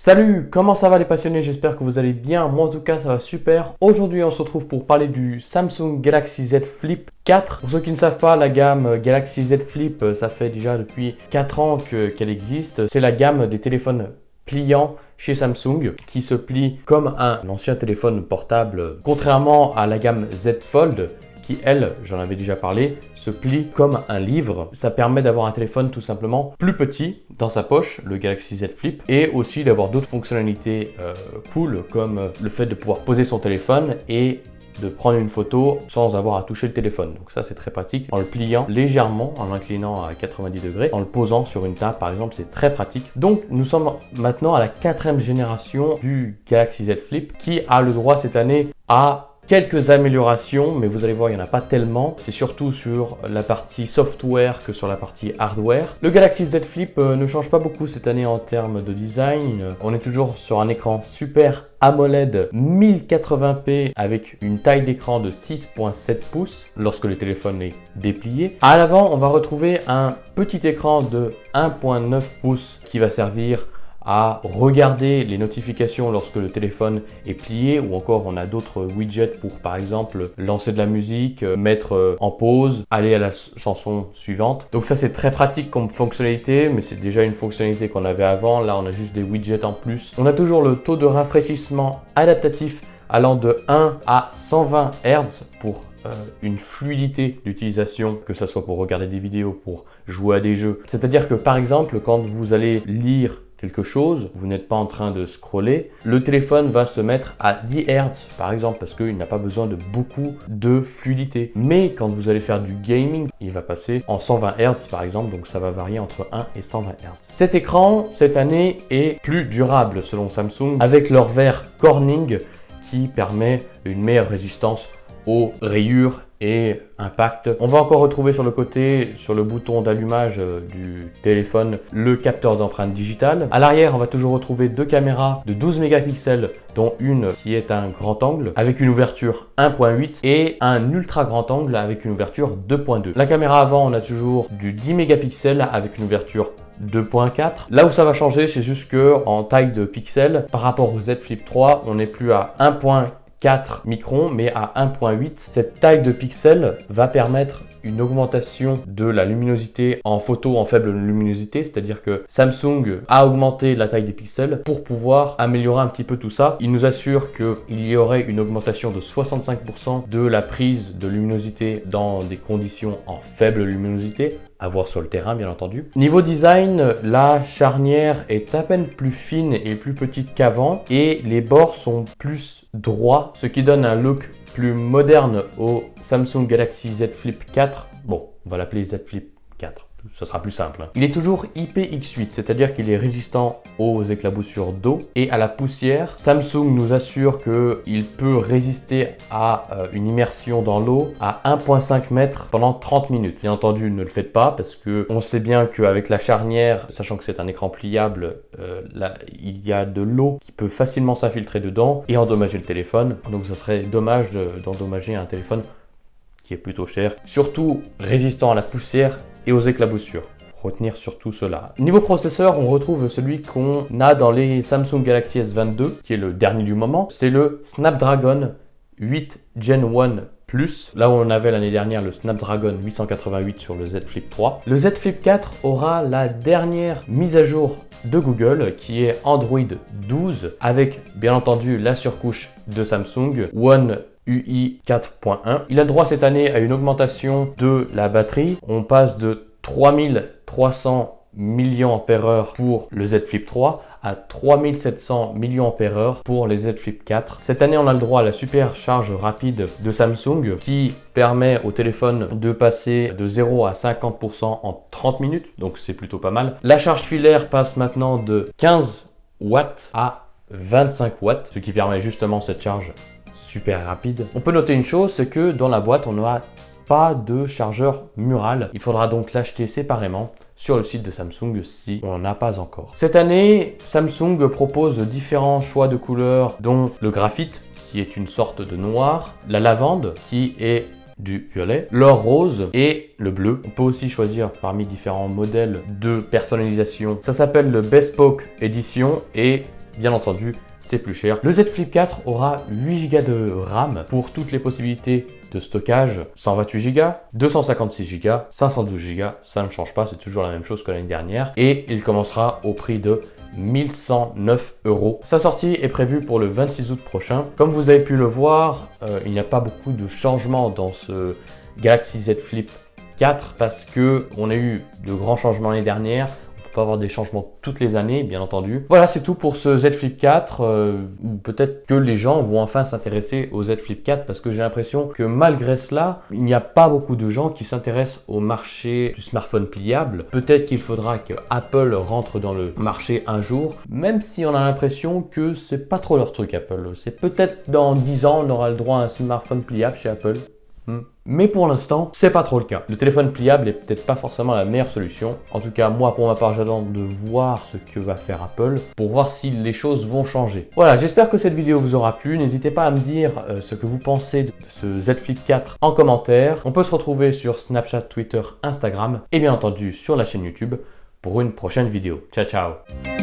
Salut, comment ça va les passionnés? J'espère que vous allez bien. Moi en tout cas ça va super. Aujourd'hui on se retrouve pour parler du Samsung Galaxy Z Flip 4. Pour ceux qui ne savent pas, la gamme Galaxy Z Flip, ça fait déjà depuis 4 ans qu'elle existe. C'est la gamme des téléphones pliants chez Samsung qui se plie comme un ancien téléphone portable. Contrairement à la gamme Z Fold qui, elle, j'en avais déjà parlé, se plie comme un livre. Ça permet d'avoir un téléphone tout simplement plus petit dans sa poche, le Galaxy Z Flip, et aussi d'avoir d'autres fonctionnalités cool, comme le fait de pouvoir poser son téléphone et de prendre une photo sans avoir à toucher le téléphone. Donc ça c'est très pratique. En le pliant légèrement, en l'inclinant à 90 degrés, en le posant sur une table par exemple, c'est très pratique. Donc nous sommes maintenant à la 4e génération du Galaxy Z Flip qui a le droit cette année à quelques améliorations, mais vous allez voir, il n'y en a pas tellement. C'est surtout sur la partie software que sur la partie hardware. Le Galaxy Z Flip ne change pas beaucoup cette année en termes de design. On est toujours sur un écran Super AMOLED 1080p avec une taille d'écran de 6.7 pouces lorsque le téléphone est déplié. À l'avant, on va retrouver un petit écran de 1.9 pouces qui va servir à regarder les notifications lorsque le téléphone est plié, ou encore on a d'autres widgets pour par exemple lancer de la musique, mettre en pause, aller à la chanson suivante. Donc ça c'est très pratique comme fonctionnalité, mais c'est déjà une fonctionnalité qu'on avait avant. Là on a juste des widgets en plus. On a toujours le taux de rafraîchissement adaptatif allant de 1 à 120 Hz pour une fluidité d'utilisation, que ce soit pour regarder des vidéos, pour jouer à des jeux. C'est-à-dire que par exemple quand vous allez lire quelque chose, vous n'êtes pas en train de scroller, le téléphone va se mettre à 10 Hz par exemple parce qu'il n'a pas besoin de beaucoup de fluidité. Mais quand vous allez faire du gaming, il va passer en 120 Hz par exemple, donc ça va varier entre 1 et 120 Hz. Cet écran, cette année, est plus durable selon Samsung avec leur verre Corning qui permet une meilleure résistance aux rayures et impact. On va encore retrouver sur le côté, sur le bouton d'allumage du téléphone, le capteur d'empreinte digitale. À l'arrière, on va toujours retrouver deux caméras de 12 mégapixels, dont une qui est un grand angle avec une ouverture 1.8 et un ultra grand angle avec une ouverture 2.2. La caméra avant, on a toujours du 10 mégapixels avec une ouverture 2.4. Là où ça va changer, c'est juste que en taille de pixels, par rapport au Z Flip 3, on n'est plus à 1.4 microns mais à 1.8. Cette taille de pixels va permettre une augmentation de la luminosité en photo en faible luminosité, c'est-à-dire que Samsung a augmenté la taille des pixels pour pouvoir améliorer un petit peu tout ça. Il nous assure qu'il y aurait une augmentation de 65% de la prise de luminosité dans des conditions en faible luminosité, à voir sur le terrain bien entendu. Niveau design, la charnière est à peine plus fine et plus petite qu'avant et les bords sont plus droits, ce qui donne un look plus moderne au Samsung Galaxy Z Flip 4. Bon, on va l'appeler Z Flip 4. Ça sera plus simple. Il est toujours IPX8, c'est-à-dire qu'il est résistant aux éclaboussures d'eau et à la poussière. Samsung nous assure qu'il peut résister à une immersion dans l'eau à 1.5 mètres pendant 30 minutes. Bien entendu, ne le faites pas parce que on sait bien qu'avec la charnière, sachant que c'est un écran pliable, là, il y a de l'eau qui peut facilement s'infiltrer dedans et endommager le téléphone. Donc ça serait dommage d'endommager un téléphone qui est plutôt cher, surtout résistant à la poussière et aux éclaboussures. Retenir surtout cela. Niveau processeur, on retrouve celui qu'on a dans les Samsung Galaxy S22, qui est le dernier du moment. C'est le Snapdragon 8 Gen 1 Plus, là où on avait l'année dernière le Snapdragon 888 sur le Z Flip 3. Le Z Flip 4 aura la dernière mise à jour de Google qui est Android 12 avec bien entendu la surcouche de Samsung One UI 4.1. Il a le droit cette année à une augmentation de la batterie. On passe de 3300 mAh pour le Z Flip 3 à 3700 mAh pour les Z Flip 4. Cette année, on a le droit à la super charge rapide de Samsung qui permet au téléphone de passer de 0 à 50% en 30 minutes, donc c'est plutôt pas mal. La charge filaire passe maintenant de 15 watts à 25 watts, ce qui permet justement cette charge super rapide. On peut noter une chose, c'est que dans la boîte, on n'aura pas de chargeur mural. Il faudra donc l'acheter séparément sur le site de Samsung si on n'en a pas encore. Cette année, Samsung propose différents choix de couleurs, dont le graphite, qui est une sorte de noir, la lavande, qui est du violet, l'or rose et le bleu. On peut aussi choisir parmi différents modèles de personnalisation. Ça s'appelle le Bespoke Edition et bien entendu, c'est plus cher. Le Z Flip 4 aura 8 Go de RAM pour toutes les possibilités de stockage, 128 Go, 256 Go, 512 Go, ça ne change pas, c'est toujours la même chose que l'année dernière. Et il commencera au prix de 1109 €. Sa sortie est prévue pour le 26 août prochain. Comme vous avez pu le voir, il n'y a pas beaucoup de changements dans ce Galaxy Z Flip 4 parce que on a eu de grands changements l'année dernière. On peut pas avoir des changements toutes les années, bien entendu. Voilà, c'est tout pour ce Z Flip 4. Peut-être que les gens vont enfin s'intéresser au Z Flip 4 parce que j'ai l'impression que malgré cela, il n'y a pas beaucoup de gens qui s'intéressent au marché du smartphone pliable. Peut-être qu'il faudra que Apple rentre dans le marché un jour, même si on a l'impression que c'est pas trop leur truc Apple. C'est peut-être dans 10 ans, on aura le droit à un smartphone pliable chez Apple. Mais pour l'instant, c'est pas trop le cas. Le téléphone pliable est peut-être pas forcément la meilleure solution. En tout cas, moi, pour ma part, j'attends de voir ce que va faire Apple pour voir si les choses vont changer. Voilà, j'espère que cette vidéo vous aura plu. N'hésitez pas à me dire ce que vous pensez de ce Z Flip 4 en commentaire. On peut se retrouver sur Snapchat, Twitter, Instagram et bien entendu sur la chaîne YouTube pour une prochaine vidéo. Ciao, ciao!